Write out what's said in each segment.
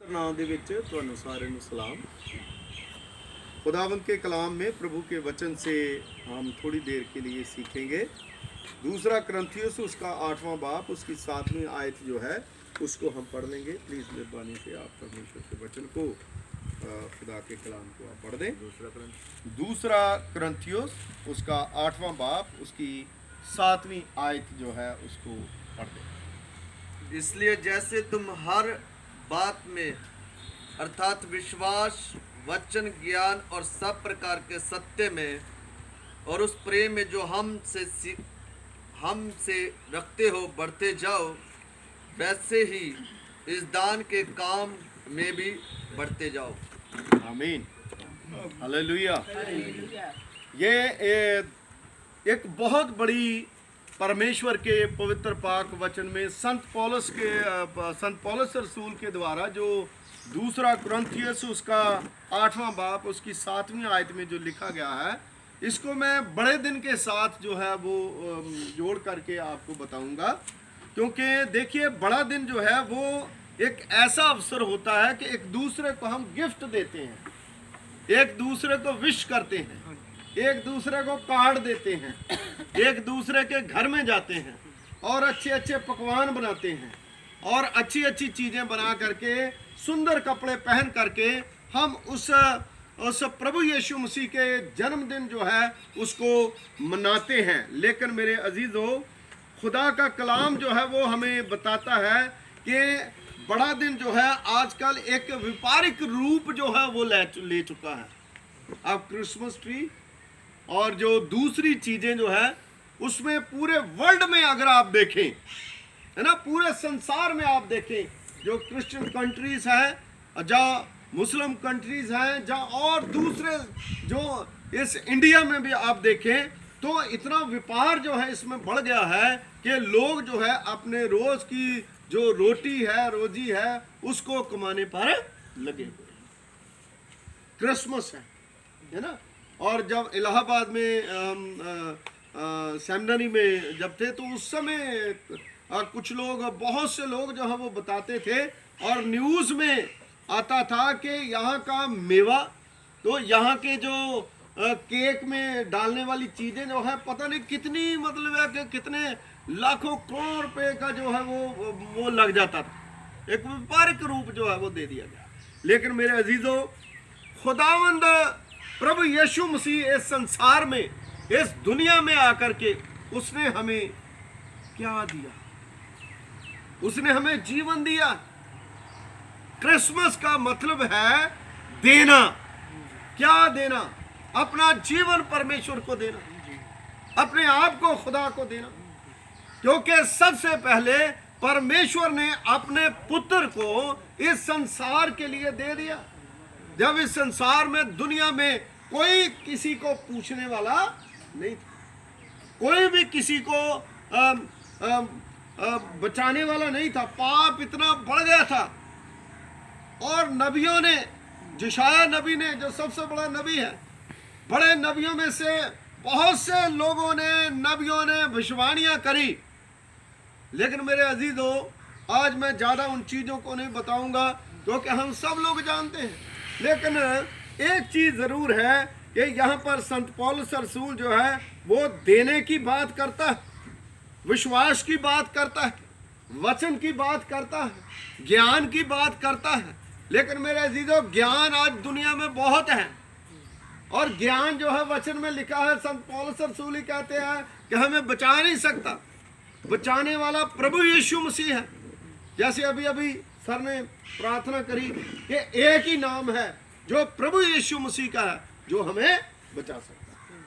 नाम दे विच तुहानू सारे नू सलाम। खुदावंद के कलाम में प्रभु के वचन से हम थोड़ी देर के लिए सीखेंगे। दूसरा करंथियुस उसका 8वां बाब उसकी 7वीं आयत जो है उसको हम पढ़ लेंगे। प्लीज़ मेहरबानी से आप परमेश्वर के वचन को खुदा के कलाम को आप पढ़ दें। दूसरा करंथियुस उसका 8वां बाब उसकी 7वीं आयत जो है उसको पढ़ दें। इसलिए जैसे तुम हर बात में अर्थात विश्वास, वचन, ज्ञान और सब प्रकार के सत्य में और उस प्रेम में जो हमसे रखते हो बढ़ते जाओ, वैसे ही इस दान के काम में भी बढ़ते जाओ। आमीन, हालेलुया। ये एक बहुत बड़ी परमेश्वर के पवित्र पाक वचन में संत पौलुस रसूल के द्वारा जो दूसरा कुरिन्थियुस उसका 8वां बाब उसकी 7वीं आयत में जो लिखा गया है, इसको मैं बड़े दिन के साथ जो है वो जोड़ करके आपको बताऊंगा। क्योंकि देखिए, बड़ा दिन जो है वो एक ऐसा अवसर होता है कि एक दूसरे को हम गिफ्ट देते हैं, एक दूसरे को विश करते हैं, एक दूसरे को कार्ड देते हैं, एक दूसरे के घर में जाते हैं और अच्छे अच्छे पकवान बनाते हैं और अच्छी अच्छी चीज़ें बना करके सुंदर कपड़े पहन करके हम उस प्रभु यीशु मसीह के जन्मदिन जो है उसको मनाते हैं। लेकिन मेरे अजीज़ों, खुदा का कलाम जो है वो हमें बताता है कि बड़ा दिन जो है आजकल एक व्यापारिक रूप जो है वो ले चुका है। अब क्रिसमस ट्री और जो दूसरी चीज़ें जो है उसमें पूरे वर्ल्ड में अगर आप देखें, है ना, पूरे संसार में आप देखें, जो क्रिश्चियन कंट्रीज हैं, जहाँ मुस्लिम कंट्रीज हैं, जहाँ और दूसरे जो इस इंडिया में भी आप देखें, तो इतना व्यापार जो है इसमें बढ़ गया है कि लोग जो है अपने रोज़ की जो रोटी है, रोजी है, उसको कमाने पर लगे हुए। क्रिसमस है ना। और जब इलाहाबाद में सेमिनरी में जब थे तो उस समय कुछ लोग, बहुत से लोग जो है वो बताते थे और न्यूज़ में आता था कि यहाँ का मेवा, तो यहाँ के जो केक में डालने वाली चीज़ें जो है पता नहीं कितनी, मतलब है कि कितने लाखों करोड़ रुपए का जो है वो लग जाता था। एक व्यापारिक रूप जो है वो दे दिया गया। लेकिन मेरे अजीज़ों, खुदावंद प्रभु यीशु मसीह इस संसार में, इस दुनिया में आकर के उसने हमें क्या दिया? उसने हमें जीवन दिया। क्रिसमस का मतलब है देना। क्या देना? अपना जीवन परमेश्वर को देना, अपने आप को खुदा को देना। क्योंकि सबसे पहले परमेश्वर ने अपने पुत्र को इस संसार के लिए दे दिया। जब इस संसार में, दुनिया में कोई किसी को पूछने वाला नहीं था, कोई भी किसी को बचाने वाला नहीं था। पाप इतना बढ़ गया था और नबियों ने, यशायाह नबी ने, जो सबसे बड़ा नबी है, बड़े नबियों में से बहुत से लोगों ने, नबियों ने भविष्यवाणियां करी। लेकिन मेरे अजीजों, आज मैं ज़्यादा उन चीज़ों को नहीं बताऊंगा क्योंकि हम सब लोग जानते हैं। लेकिन एक चीज़ ज़रूर है कि यहाँ पर संत पौलुस रसूल जो है वो देने की बात करता है, विश्वास की बात करता है, वचन की बात करता है, ज्ञान की बात करता है। लेकिन मेरे अजीजों, ज्ञान आज दुनिया में बहुत है और ज्ञान जो है वचन में लिखा है, संत पौलुस रसूल ही कहते हैं कि हमें बचा नहीं सकता। बचाने वाला प्रभु यीशु मसीह है। जैसे अभी अभी सर ने प्रार्थना करी कि एक ही नाम है जो प्रभु यीशु मसीह का है जो हमें बचा सकता है।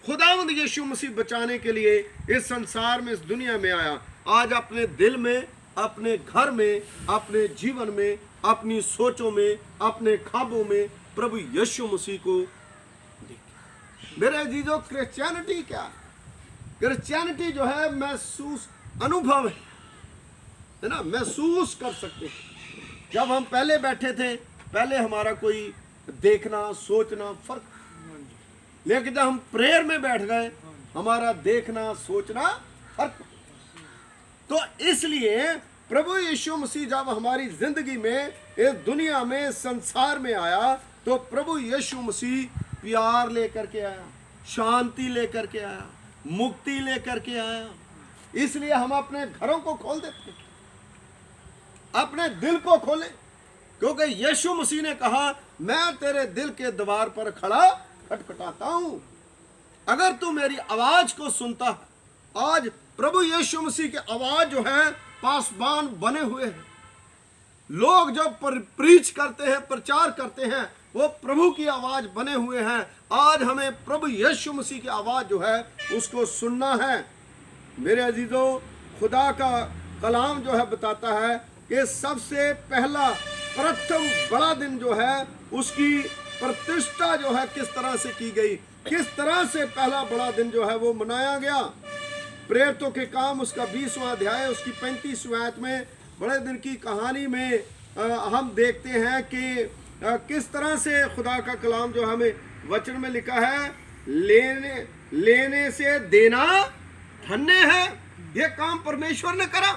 खुदावंद यीशु मसीह बचाने के लिए इस संसार में, इस दुनिया में आया। आज अपने दिल में, अपने घर में, अपने जीवन में, अपनी सोचों में, अपने ख्वाबों में प्रभु यीशु मसीह को देखिए। मेरे अजीजों, क्रिश्चियनिटी क्या है? क्रिश्चियनिटी जो है महसूस अनुभव है ना, महसूस कर सकते हैं। जब हम पहले बैठे थे, पहले हमारा कोई देखना, सोचना फर्क, लेकिन जब हम प्रेयर में बैठ गए, हमारा देखना, सोचना फर्क। तो इसलिए प्रभु यीशु मसीह जब हमारी जिंदगी में, इस दुनिया में, संसार में आया, तो प्रभु यीशु मसीह प्यार लेकर के आया, शांति लेकर के आया, मुक्ति लेकर के आया। इसलिए हम अपने घरों को खोल देते हैं, अपने दिल को खोले, क्योंकि यीशु मसीह ने कहा, मैं तेरे दिल के द्वार पर खड़ा खटखटाता हूं, अगर तू मेरी आवाज को सुनता है। आज प्रभु यीशु मसीह की आवाज जो है पासबान बने हुए हैं। लोग जो प्रीच करते हैं, प्रचार करते हैं, वो प्रभु की आवाज बने हुए हैं। आज हमें प्रभु यीशु मसीह की आवाज जो है उसको सुनना है। मेरे अजीजों, खुदा का कलाम जो है बताता है कि सबसे पहला प्रथम बड़ा दिन जो है उसकी प्रतिष्ठा जो है किस तरह से की गई, किस तरह से पहला बड़ा दिन जो है वो मनाया गया। प्रेरितों के काम उसका 20वां अध्याय उसकी 35वां आयत में बड़े दिन की कहानी में हम देखते हैं कि किस तरह से खुदा का कलाम जो हमें वचन में लिखा है, लेने से देना धन्य है। ये काम परमेश्वर ने करा,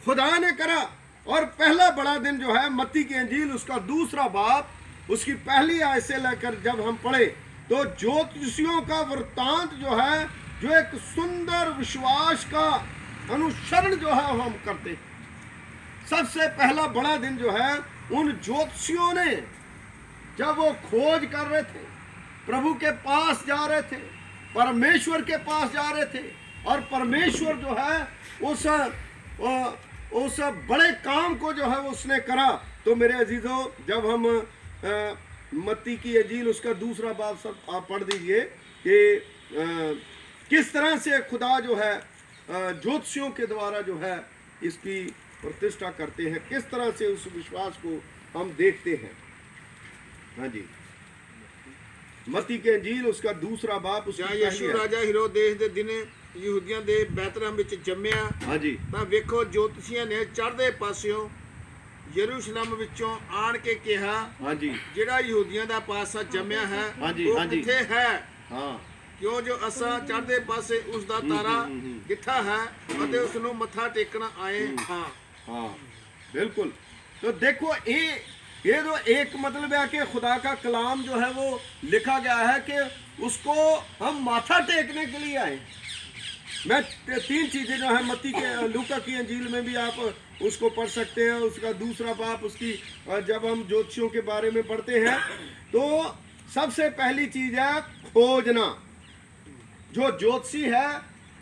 खुदा ने करा। और पहला बड़ा दिन जो है मत्ती की इंजील उसका 2 बाब उसकी पहली आयत से लेकर जब हम पढ़े तो ज्योतिषियों का वृत्तांत जो है, जो एक सुंदर विश्वास का अनुसरण जो है हम करते हैं। सबसे पहला बड़ा दिन जो है उन ज्योतिषियों ने, जब वो खोज कर रहे थे, प्रभु के पास जा रहे थे, परमेश्वर के पास जा रहे थे, और परमेश्वर जो है उस बड़े काम को जो है उसने करा। तो मेरे अजीजों, जब हम मत्ती की इंजील उसका 2 बाब सब आप पढ़ दीजिए कि किस तरह से खुदा जो है ज्योतिषियों के द्वारा जो है इसकी प्रतिष्ठा करते हैं, किस तरह से उस विश्वास को हम देखते हैं। हाँ जी, मत्ती के इंजील उसका 2 बाब उसका यीशु राजा हेरोदेस ਦੇ ਦਿਨ ਯਹੂਦੀਆਂ ਦੇ ਬੈਤਲਹਮ ਵਿੱਚ ਜੰਮਿਆ। हाँ जी, ਤਾਂ ਵੇਖੋ ਜੋਤਸ਼ੀਆਂ ਨੇ ਚੜ੍ਹਦੇ ਪਾਸਿਓਂ ਯਰੂਸ਼ਲਮ ਵਿੱਚੋਂ ਆਣ ਕੇ ਕਿਹਾ, हाँ जी, ਜਿਹੜਾ ਯਹੂਦੀਆਂ ਦਾ ਪਾਸਾ ਜੰਮਿਆ ਹੈ ਹਾਂਜੀ, ਉਹ ਹਾਂਜੀ। ਕਿੱਥੇ ਹੈ? हाँ ਕਿਉਂ ਜੋ ਅਸਾਂ ਚੜ੍ਹਦੇ ਪਾਸੇ ਉਸ ਦਾ ਤਾਰਾ ਕਿੱਥਾ ਹੈ ਅਤੇ ਉਸ ਨੂੰ ਮੱਥਾ ਟੇਕਣ ਆਏ ਹਾਂ। हाँ बिल्कुल। तो देखो ये जो एक मतलब है कि खुदा का कलाम जो है वो लिखा गया है कि उसको हम माथा टेकने के लिए आए। मैं 3 चीज़ें जो है मत्ती के लूका की अंजील में भी आप उसको पढ़ सकते हैं, उसका 2 बाब उसकी जब हम ज्योतिषियों के बारे में पढ़ते हैं तो सबसे पहली चीज़ है खोजना। जो ज्योतिषी है,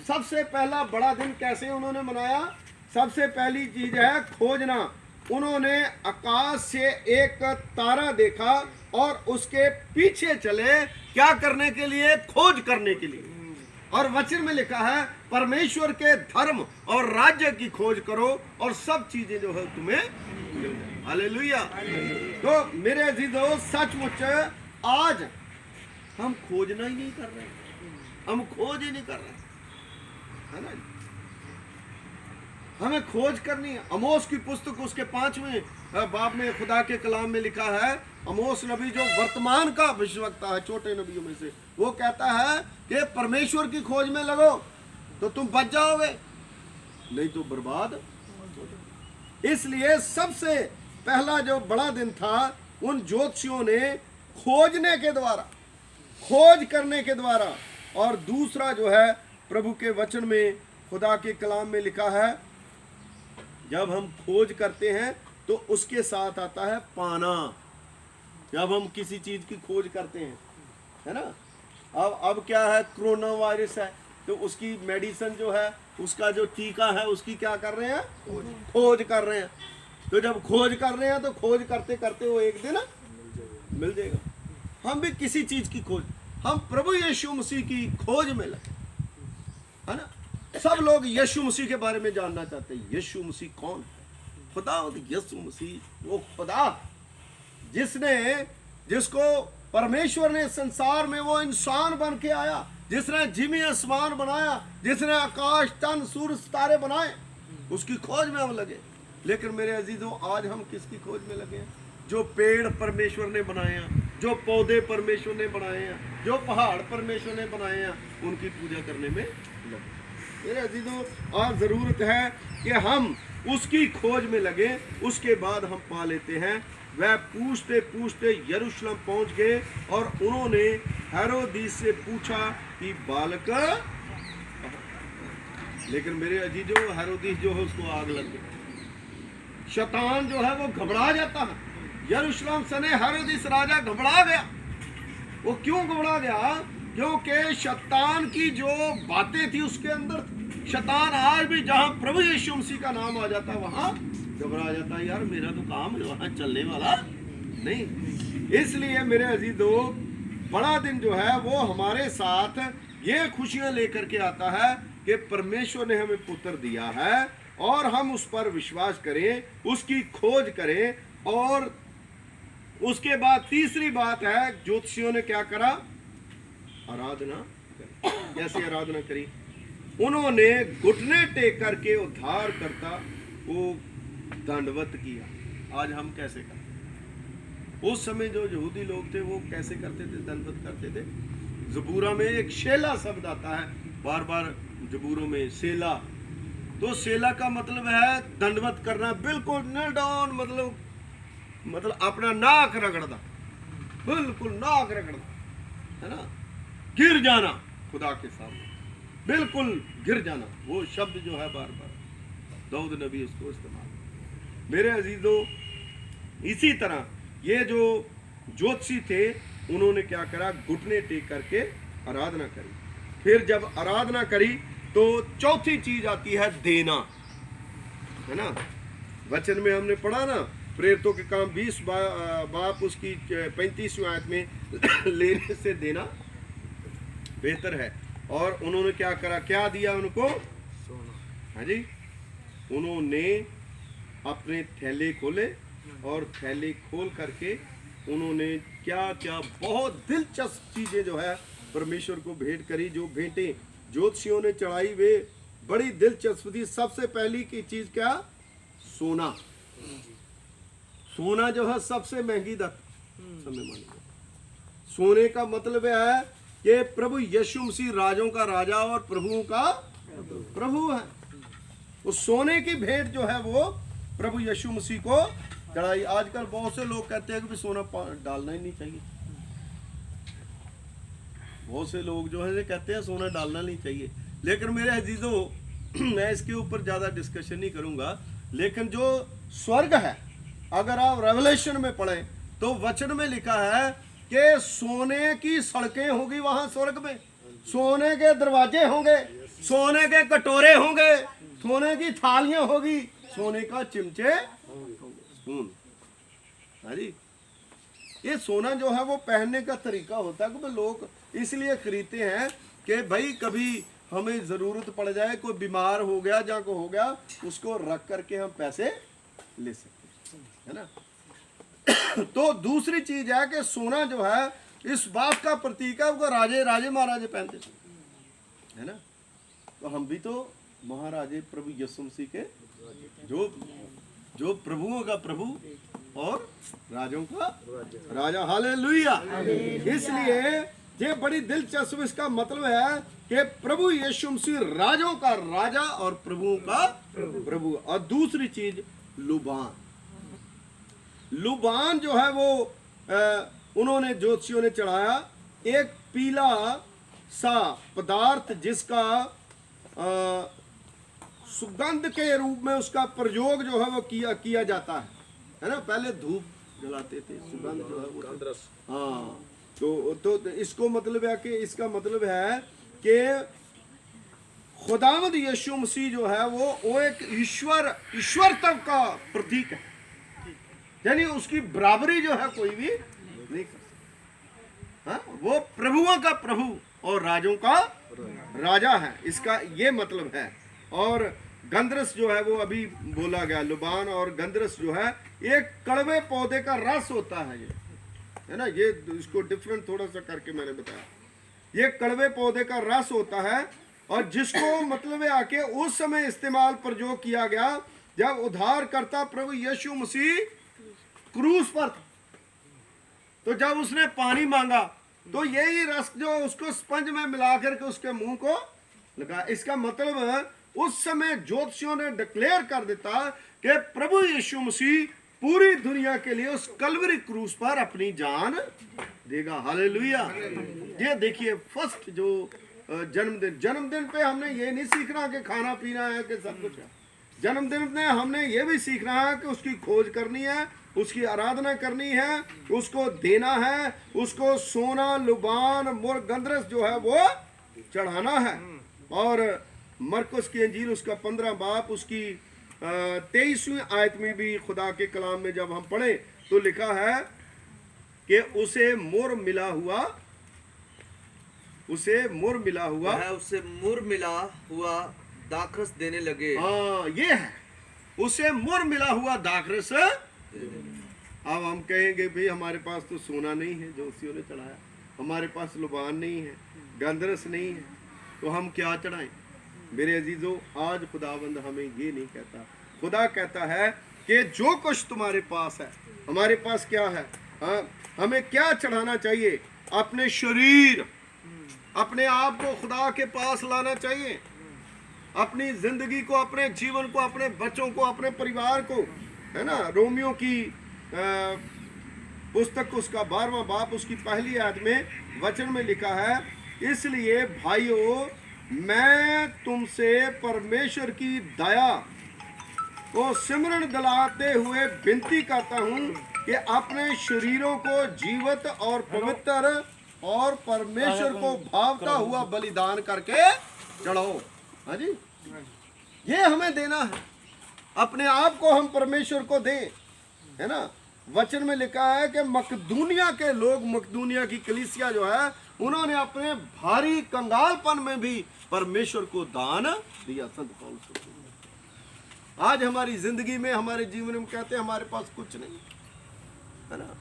सबसे पहला बड़ा दिन कैसे उन्होंने मनाया? सबसे पहली चीज है खोजना। उन्होंने आकाश से एक तारा देखा और उसके पीछे चले, क्या करने के लिए? खोज करने के लिए। और वचन में लिखा है परमेश्वर के धर्म और राज्य की खोज करो और सब चीजें जो है तुम्हें मिल जाएंगी। हालेलुया। तो मेरे अजीजों, सचमुच आज हम खोजना ही नहीं कर रहे, हम खोज ही नहीं कर रहे, है ना? हमें खोज करनी है। अमोस की पुस्तक उसके 5वें बाब में खुदा के कलाम में लिखा है, अमोस नबी जो वर्तमान का भविष्यवक्ता है छोटे नबियों में से, वो कहता है कि परमेश्वर की खोज में लगो तो तुम बच जाओगे, नहीं तो बर्बाद। इसलिए सबसे पहला जो बड़ा दिन था उन ज्योतिषियों ने खोजने के द्वारा, खोज करने के द्वारा। और दूसरा जो है प्रभु के वचन में खुदा के कलाम में लिखा है, जब हम खोज करते हैं तो उसके साथ आता है पाना। जब हम किसी चीज की खोज करते हैं, है ना? अब क्या है, कोरोना वायरस है तो उसकी मेडिसिन जो है, उसका जो टीका है, उसकी क्या कर रहे हैं? खोज कर रहे हैं। तो जब खोज कर रहे हैं तो खोज करते करते वो एक दिन मिल जाएगा। हम भी किसी चीज की खोज, हम प्रभु यीशु मसीह की खोज में लगे, है ना? सब लोग यीशु मसीह के बारे में जानना चाहते हैं। यीशु मसीह कौन है? खुदा। यीशु मसीह वो खुदा जिसको परमेश्वर ने संसार में वो इंसान बन के आया, जिसने जिमी आसमान बनाया, जिसने आकाश तन सूर्य सितारे बनाए, उसकी खोज में हम लगे। लेकिन मेरे अजीजों, आज हम किसकी खोज में लगे हैं? जो पेड़ परमेश्वर ने बनाए हैं, जो पौधे परमेश्वर ने बनाए हैं, जो पहाड़ परमेश्वर ने बनाए हैं, उनकी पूजा करने में लगे। मेरे अजीजों, आज ज़रूरत है कि हम उसकी खोज में लगे। उसके बाद हम पा लेते हैं वह पूछते पूछते यरूशलेम पहुंच गए और उन्होंने हेरोदिस से पूछा कि बालक, लेकिन मेरे अजीजों हेरोदिस जो है उसको आग लग गई। शैतान जो है वो घबरा जाता है। यरूशलेम सने हेरोदिस राजा घबरा गया। वो क्यों घबरा गया? क्योंकि शैतान की जो बातें थी उसके अंदर थी। शैतान आज भी जहां प्रभु यीशु मसीह का नाम आ जाता वहां घबरा जाता है, यार मेरा तो काम वहां चलने वाला नहीं। इसलिए मेरे अजीजों बड़ा दिन जो है वो हमारे साथ ये खुशियां लेकर के आता है कि परमेश्वर ने हमें पुत्र दिया है और हम उस पर विश्वास करें, उसकी खोज करें। और उसके बाद तीसरी बात है, ज्योतिषियों ने क्या करा? आराधना। कैसे आराधना करी? उन्होंने घुटने टेक करके उद्धार करता वो दंडवत किया। आज हम कैसे करते? उस समय जो यहूदी लोग थे वो कैसे करते थे? दंडवत करते थे। जबूरा में एक शेला शब्द आता है, बार बार जबूरों में सेला। तो सेला का मतलब है दंडवत करना, बिल्कुल नील डाउन, मतलब अपना नाक रगड़ना, बिल्कुल नाक रगड़ना, है ना, गिर जाना खुदा के सामने, बिल्कुल गिर जाना। वो शब्द जो है बार बार दाऊद नबी उसको इस्तेमाल। मेरे अजीजों इसी तरह ये जो ज्योतिषी थे उन्होंने क्या करा? घुटने टेक करके आराधना करी। फिर जब आराधना करी तो चौथी चीज आती है देना, है ना। वचन में हमने पढ़ा ना, प्रेरितों के काम 20 बाप उसकी 35वीं आयत में लेने से देना बेहतर है। और उन्होंने क्या करा? क्या दिया उनको? सोना। हाँ जी, उन्होंने अपने थैले खोले और थैले खोल करके उन्होंने क्या क्या बहुत दिलचस्प चीजें जो है परमेश्वर को भेंट करी। जो भेंटें ज्योतिषियों ने चढ़ाई वे बड़ी दिलचस्प थी। सबसे पहली की चीज क्या? सोना। सोना जो है सबसे महंगी धातु समय मानी। सोने का मतलब है कि प्रभु यीशु मसीह राजों का राजा और प्रभुओं का प्रभु है। उस सोने की भेंट जो है वो प्रभु यीशु मसीह को चढ़ाई। आजकल बहुत से लोग कहते हैं कि सोना डालना ही नहीं चाहिए। बहुत से लोग जो है कहते हैं सोना डालना नहीं चाहिए। लेकिन मेरे अजीजों मैं इसके ऊपर ज्यादा डिस्कशन नहीं करूंगा। लेकिन जो स्वर्ग है, अगर आप रेवलेशन में पढ़ें तो वचन में लिखा है कि सोने की सड़कें होगी वहां स्वर्ग में, सोने के दरवाजे होंगे, सोने के कटोरे होंगे, सोने की थालियां होगी, सोने का चिमचे स्पून। हाँ जी, ये सोना जो है वो पहनने का तरीका होता है कि लोग इसलिए खरीदते हैं कि भाई कभी हमें जरूरत पड़ जाए, कोई बीमार हो गया या कोई हो गया, उसको रख करके हम पैसे ले सकते हैं, है ना। तो दूसरी चीज है कि सोना जो है इस बात का प्रतीक है, वो राजे महाराजे पहनते थे, है ना। तो हम भी तो महाराजे प्रभु यीशु मसीह के जो प्रभुओं का प्रभु और राजों का राजा। हालेलुया। इसलिए ये बड़ी दिलचस्प इसका मतलब है कि प्रभु यीशु मसीह राजों का राजा और प्रभुओं का प्रभु। और दूसरी चीज लुबान। लुबान जो है वो उन्होंने ज्योतिषियों ने चढ़ाया, एक पीला सा पदार्थ जिसका सुगंध के रूप में उसका प्रयोग जो है वो किया जाता है ना। पहले धूप जलाते थे, सुगंध जो है वो। हाँ, तो इसको मतलब है कि इसका मतलब है कि खुदावंद यीशु मसीह जो है वो एक ईश्वरत्व का प्रतीक है, यानी उसकी बराबरी जो है कोई भी नहीं कर सकता। हाँ, वो प्रभुओं का प्रभु और राजों का राजा है, इसका ये मतलब है। और गंधरस जो है वो अभी बोला गया, लुबान और गंधरस जो है एक कड़वे पौधे का रस होता है, ये है ना। ये इसको डिफरेंट थोड़ा सा करके मैंने बताया, ये कड़वे पौधे का रस होता है और जिसको मतलब है आके उस समय इस्तेमाल प्रयोग किया गया जब उद्धारकर्ता प्रभु यीशु मसीह क्रूस पर था। तो जब उसने पानी मांगा तो यही रस जो उसको स्पंज में मिला करके उसके मुंह को लगा। इसका मतलब उस समय ज्योतिषियों ने डिक्लेयर कर देता कि प्रभु यीशु मसीह पूरी दुनिया के लिए उस कलवरी क्रूस पर अपनी जान देगा। हालेलुया। ये देखिए फर्स्ट जो जन्मदिन पे हमने ये नहीं सीखना कि खाना पीना है कि सब कुछ है। जन्मदिन में हमने ये भी सीखना है कि उसकी खोज करनी है, उसकी आराधना करनी है, उसको देना है, उसको सोना लुबान मुर्गंधरस जो है वो चढ़ाना है। और मरकुस की अंजील उसका 15 बाब उसकी 23वीं आयत में भी खुदा के कलाम में जब हम पढ़े तो लिखा है कि उसे मुर मिला हुआ उसे मुर मिला हुआ दाखरस देने लगे। हाँ ये है, उसे मुर मिला हुआ दाखरस। अब हम कहेंगे भाई हमारे पास तो सोना नहीं है जो उसी ने चढ़ाया, हमारे पास लुबान नहीं है, गंधरस नहीं है, तो हम क्या चढ़ाएं? मेरे अजीजों, आज खुदावंद हमें ये नहीं कहता। खुदा कहता है कि जो कुछ तुम्हारे पास है, हमारे पास क्या है, हाँ, हमें क्या चढ़ाना चाहिए? अपने शरीर, अपने आप को खुदा के पास लाना चाहिए, अपनी जिंदगी को, अपने जीवन को, अपने बच्चों को, अपने परिवार को, है ना। रोमियो की पुस्तक उसका 12वां बाब उसकी पहली आयत में वचन में लिखा है, इसलिए भाइयों मैं तुमसे परमेश्वर की दया को सिमरन दिलाते हुए विनती करता हूँ कि अपने शरीरों को जीवित और पवित्र और परमेश्वर को भावता हुआ बलिदान करके चढ़ाओ। हाँ जी, ये हमें देना है, अपने आप को हम परमेश्वर को दें, है ना। वचन में लिखा है कि मकदूनिया के लोग, मकदूनिया की कलीसिया जो है, उन्होंने अपने भारी कंगालपन में भी परमेश्वर को दान दिया। संत पौलुस आज हमारी जिंदगी में, हमारे जीवन में कहते हैं हमारे पास कुछ नहीं, है ना।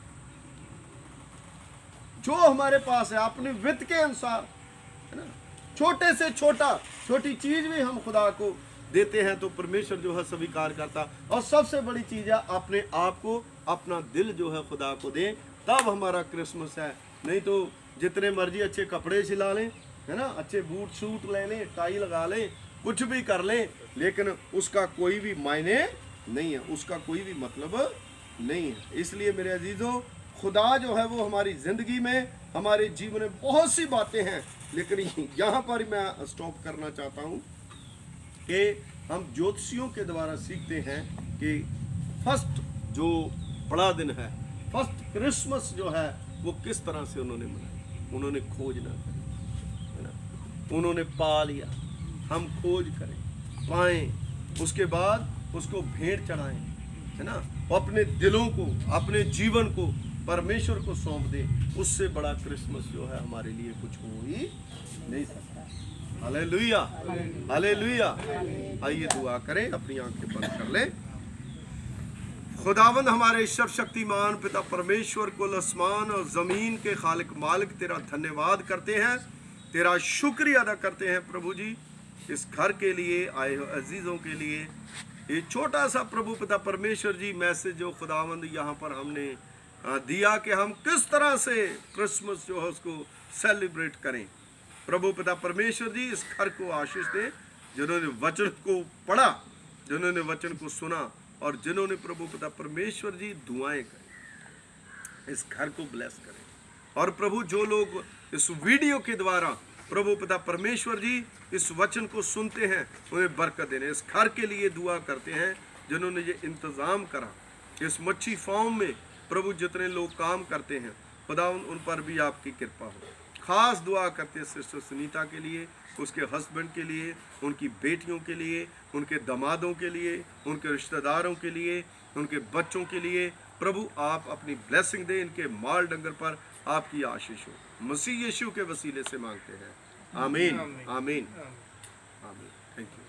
जो हमारे पास है अपने वित्त के अनुसार, है ना, छोटे से छोटी चीज भी हम खुदा को देते हैं तो परमेश्वर जो है स्वीकार करता। और सबसे बड़ी चीज है अपने आप को, अपना दिल जो है खुदा को दें, तब हमारा क्रिसमस है। नहीं तो जितने मर्जी अच्छे कपड़े सिला लें, है ना, अच्छे बूट सूट ले लें, टाई लगा लें, कुछ भी कर लें, लेकिन उसका कोई भी मायने नहीं है, उसका कोई भी मतलब नहीं है। इसलिए मेरे अजीजों, खुदा जो है वो हमारी ज़िंदगी में, हमारे जीवन में बहुत सी बातें हैं, लेकिन यहाँ पर मैं स्टॉप करना चाहता हूँ कि हम ज्योतिषियों के द्वारा सीखते हैं कि फर्स्ट जो बड़ा दिन है, फर्स्ट क्रिसमस जो है वो किस तरह से उन्होंने मनाया। उन्होंने खोज ना करी, है ना, उन्होंने पा लिया। हम खोज करें, पाएं, उसके बाद उसको भेंट चढ़ाएं, है ना, अपने दिलों को, अपने जीवन को परमेश्वर को सौंप दें। उससे बड़ा क्रिसमस जो है हमारे लिए कुछ हो ही नहीं सकता। Hallelujah, hallelujah. आइए दुआ करें, अपनी आंखें बंद कर लें। खुदावंद हमारे सर्वशक्तिमान पिता परमेश्वर, कुल आसमान और ज़मीन के खालिक मालिक, तेरा धन्यवाद करते हैं, तेरा शुक्रिया अदा करते हैं प्रभु जी, इस घर के लिए आए हो अजीज़ों के लिए। ये छोटा सा प्रभु पिता परमेश्वर जी मैसेज जो खुदावंद यहाँ पर हमने दिया कि हम किस तरह से क्रिसमस जो है उसको सेलिब्रेट करें। प्रभु पिता परमेश्वर जी इस घर को आशीष दें, जिन्होंने वचन को पढ़ा, जिन्होंने वचन को सुना, और जिन्होंने प्रभु पिता परमेश्वर जी दुआएं करें, इस घर को ब्लेस करें। और प्रभु जो लोग इस वीडियो के द्वारा प्रभु पिता परमेश्वर जी इस वचन को सुनते हैं, उन्हें बरकत देने। इस घर के लिए दुआ करते हैं जिन्होंने ये इंतज़ाम करा। इस मच्छी फार्म में प्रभु जितने लोग काम करते हैं, खुदा उन पर भी आपकी कृपा हो। खास दुआ करते हैं सिस्टर सुनीता के लिए, उसके हस्बैंड के लिए, उनकी बेटियों के लिए, उनके दामादों के लिए, उनके रिश्तेदारों के लिए, उनके बच्चों के लिए। प्रभु आप अपनी ब्लेसिंग दें, इनके माल डंगर पर आपकी आशीष हो। मसीह यीशु के वसीले से मांगते हैं, आमीन, आमीन, आमीन। Thank you.